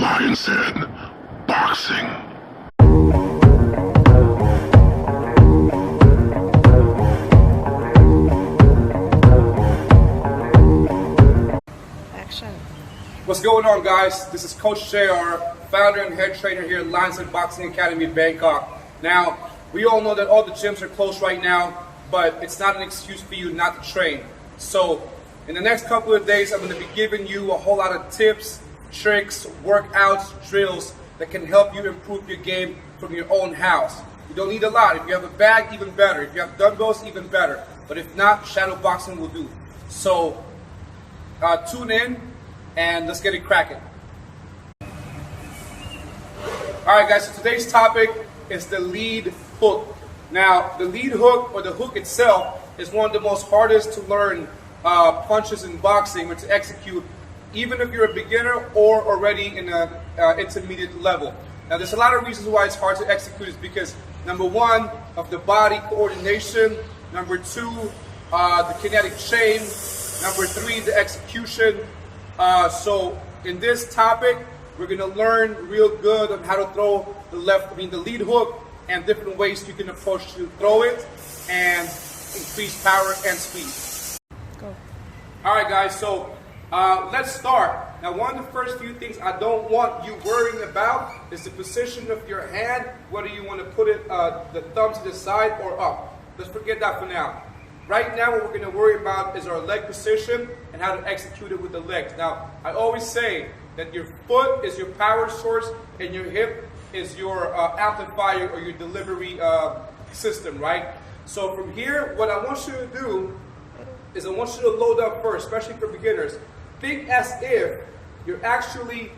Lion's Den Boxing. What's going on, guys? This is Coach JR, founder and head trainer here at Lion's Den Boxing Academy in Bangkok. Now, we all know that all the gyms are closed right now, but it's not an excuse for you not to train. So, in the next couple of days, I'm going to be giving you a whole lot of tips, tricks, workouts, drills that can help you improve your game from your own house. You don't need a lot. If you have a bag, even better. If you have dumbbells, even better. But if not, shadow boxing will do. So, tune in. And let's get it cracking. Alright guys, so today's topic is the lead hook. Now, the lead hook, or the hook itself, is one of the most hardest to learn punches in boxing or to execute, even if you're a beginner or already in an intermediate level. Now, there's a lot of reasons why it's hard to execute. Is because, number one, of the body coordination. Number two, the kinetic chain. Number three, the execution. So in this topic, we're going to learn real good on how to throw the lead hook, and different ways you can approach to throw it and increase power and speed. Go. All right, guys. So let's start. Now, one of the first few things I don't want you worrying about is the position of your hand, whether you want to put it the thumb to the side or up. Let's forget that for now. Right now, what we're going to worry about is our leg position and how to execute it with the legs. Now, I always say that your foot is your power source and your hip is your amplifier or your delivery system, right? So from here, what I want you to do is I want you to load up first, especially for beginners. Think as if you're actually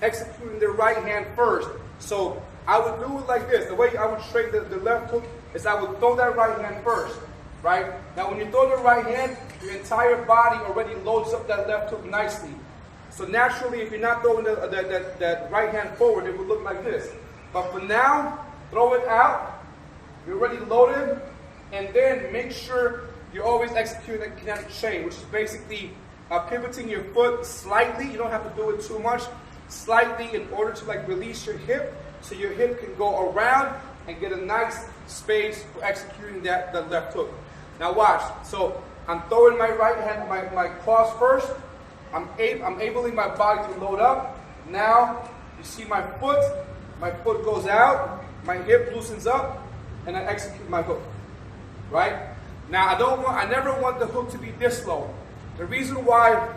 executing the right hand first. So I would do it like this. The way I would train the left hook is I would throw that right hand first. Right? Now when you throw the right hand, your entire body already loads up that left hook nicely. So naturally, if you're not throwing that right hand forward, it would look like this. But for now, throw it out. You're already loaded. And then make sure you're always executing the kinetic chain, which is basically pivoting your foot slightly. You don't have to do it too much. Slightly, in order to release your hip, so your hip can go around and get a nice space for executing the left hook. Now watch. So I'm throwing my right hand, my cross first. I'm enabling my body to load up. Now you see my foot goes out, my hip loosens up, and I execute my hook. Right? Now I never want the hook to be this low. The reason why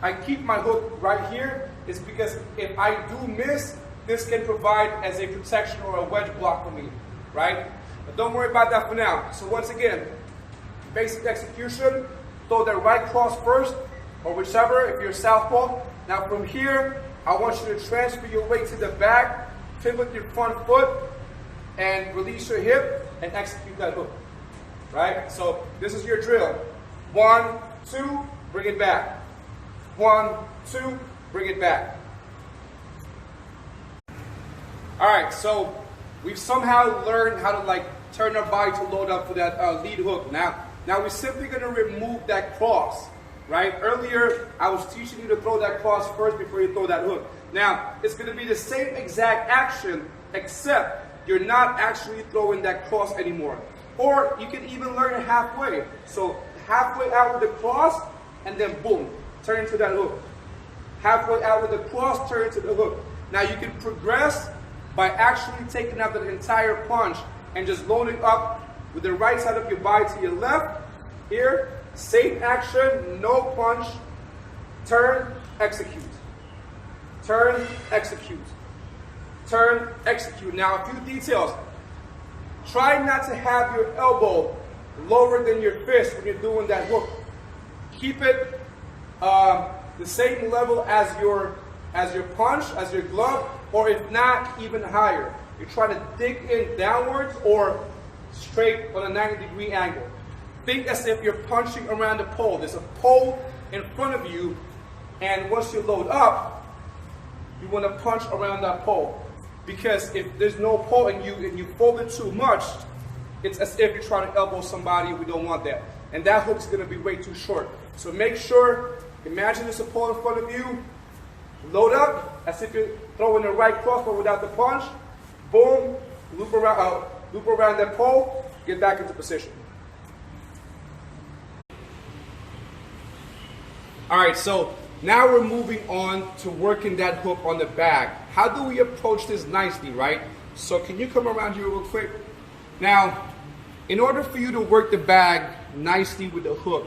I keep my hook right here is because if I do miss, this can provide as a protection or a wedge block for me. Right? But don't worry about that for now. So once again, basic execution, throw that right cross first, or whichever, if you're southpaw. Now from here, I want you to transfer your weight to the back, pivot your front foot, and release your hip, and execute that hook. Right? So this is your drill. 1, 2, bring it back. 1, 2, bring it back. Alright, so we've somehow learned how to turn our body to load up for that lead hook. Now we're simply going to remove that cross, right? Earlier, I was teaching you to throw that cross first before you throw that hook. Now, it's going to be the same exact action, except you're not actually throwing that cross anymore. Or you can even learn it halfway. So halfway out with the cross, and then boom, turn into that hook. Halfway out with the cross, turn into the hook. Now you can progress by actually taking out the entire punch and just loading up with the right side of your body to your left. Here, same action, no punch. Turn, execute. Turn, execute. Turn, execute. Now, a few details. Try not to have your elbow lower than your fist when you're doing that hook. Keep it the same level as your punch, as your glove, or if not, even higher. You try to dig in downwards or straight on a 90-degree angle. Think as if you're punching around a pole. There's a pole in front of you, and once you load up, you want to punch around that pole. Because if there's no pole and you fold it too much, it's as if you're trying to elbow somebody. We don't want that. And that hook's going to be way too short. So make sure, imagine there's a pole in front of you, load up, as if you're throwing the right cross but without the punch. Boom, loop around that pole, get back into position. All right, so now we're moving on to working that hook on the bag. How do we approach this nicely, right? So can you come around here real quick? Now, in order for you to work the bag nicely with the hook,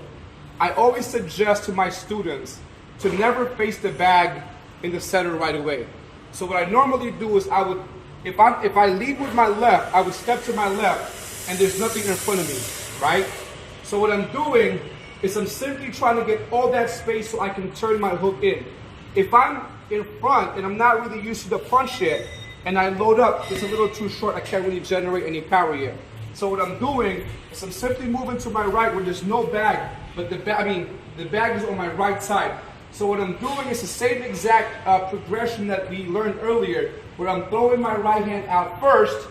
I always suggest to my students to never face the bag in the center right away. So what I normally do is if I lead with my left, I would step to my left and there's nothing in front of me, right? So what I'm doing is I'm simply trying to get all that space so I can turn my hook in. If I'm in front and I'm not really used to the punch yet, and I load up, it's a little too short, I can't really generate any power yet. So what I'm doing is I'm simply moving to my right where there's no bag, but the bag is on my right side. So what I'm doing is the same exact progression that we learned earlier, where I'm throwing my right hand out first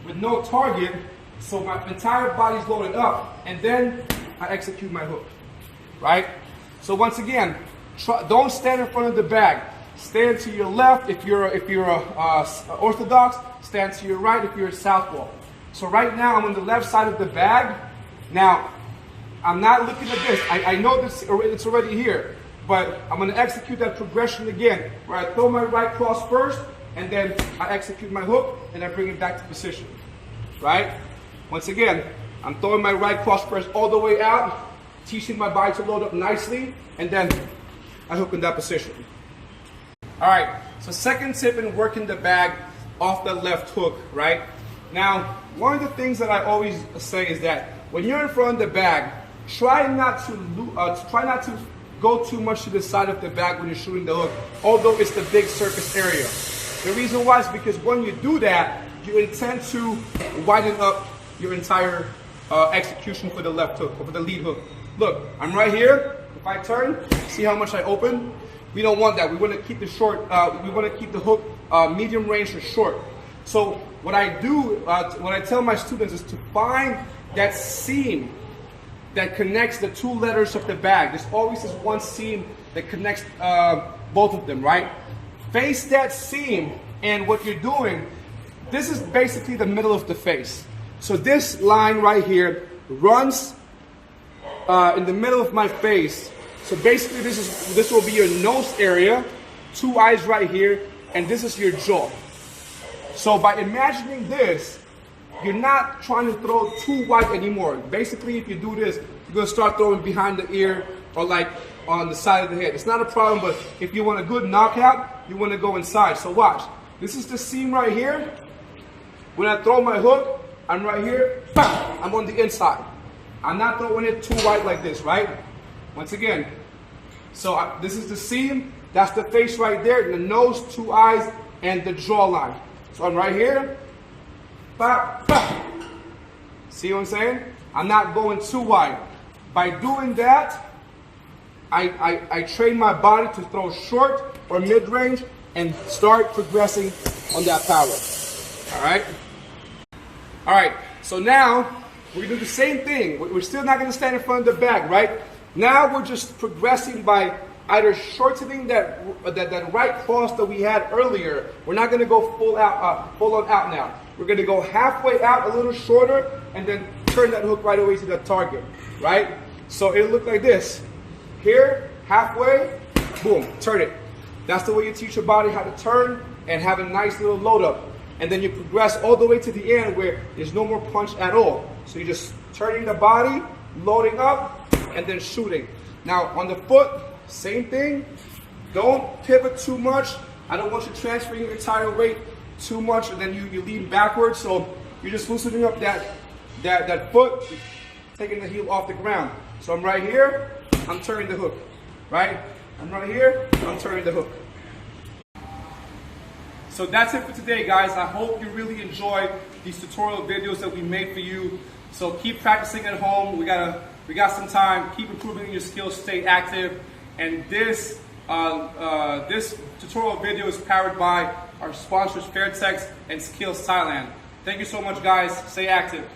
with no target, so my entire body's loaded up, and then I execute my hook, right? So once again, don't stand in front of the bag. Stand to your left if you're orthodox. Stand to your right if you're a southpaw. So right now I'm on the left side of the bag. Now I'm not looking at this. I know this, it's already here, but I'm going to execute that progression again, where I throw my right cross first, and then I execute my hook, and I bring it back to position, right? Once again, I'm throwing my right cross first all the way out, teaching my body to load up nicely, and then I hook in that position. All right, so second tip in working the bag off the left hook, right? Now, one of the things that I always say is that when you're in front of the bag, try not to go too much to the side of the bag when you're shooting the hook, although it's the big surface area. The reason why is because when you do that, you intend to widen up your entire execution for the left hook, or for the lead hook. Look, I'm right here. If I turn, see how much I open? We don't want that. We want to keep the we want to keep the hook medium range or short. So what I do, what I tell my students is to find that seam that connects the two letters of the bag. There's always this one seam that connects both of them, right? Face that seam, and what you're doing, this is basically the middle of the face. So this line right here runs in the middle of my face. So basically this will be your nose area, two eyes right here, and this is your jaw. So by imagining this, you're not trying to throw too wide anymore. Basically, if you do this, you're gonna start throwing behind the ear or like on the side of the head. It's not a problem, but if you want a good knockout, you wanna go inside. So watch, this is the seam right here. When I throw my hook, I'm right here, bam, I'm on the inside. I'm not throwing it too wide like this, right? Once again, so this is the seam, that's the face right there, the nose, two eyes, and the jawline. So I'm right here, bam, bam. See what I'm saying? I'm not going too wide. By doing that, I train my body to throw short or mid-range and start progressing on that power. All right? All right, so now we're gonna do the same thing. We're still not gonna stand in front of the bag, right? Now we're just progressing by either shortening that right cross that we had earlier. We're not gonna go full on out now. We're gonna go halfway out, a little shorter, and then turn that hook right away to the target, right? So it'll look like this. Here, halfway, boom, turn it. That's the way you teach your body how to turn and have a nice little load up. And then you progress all the way to the end where there's no more punch at all. So you're just turning the body, loading up, and then shooting. Now on the foot, same thing. Don't pivot too much. I don't want you transferring your entire weight too much and then you lean backwards. So you're just loosening up that foot, taking the heel off the ground. So I'm right here, I'm turning the hook, right? I'm right here, I'm turning the hook. So that's it for today, guys. I hope you really enjoy these tutorial videos that we made for you. So keep practicing at home. We got some time. Keep improving your skills. Stay active. And this tutorial video is powered by our sponsors, Fairtex and Skills Thailand. Thank you so much, guys. Stay active.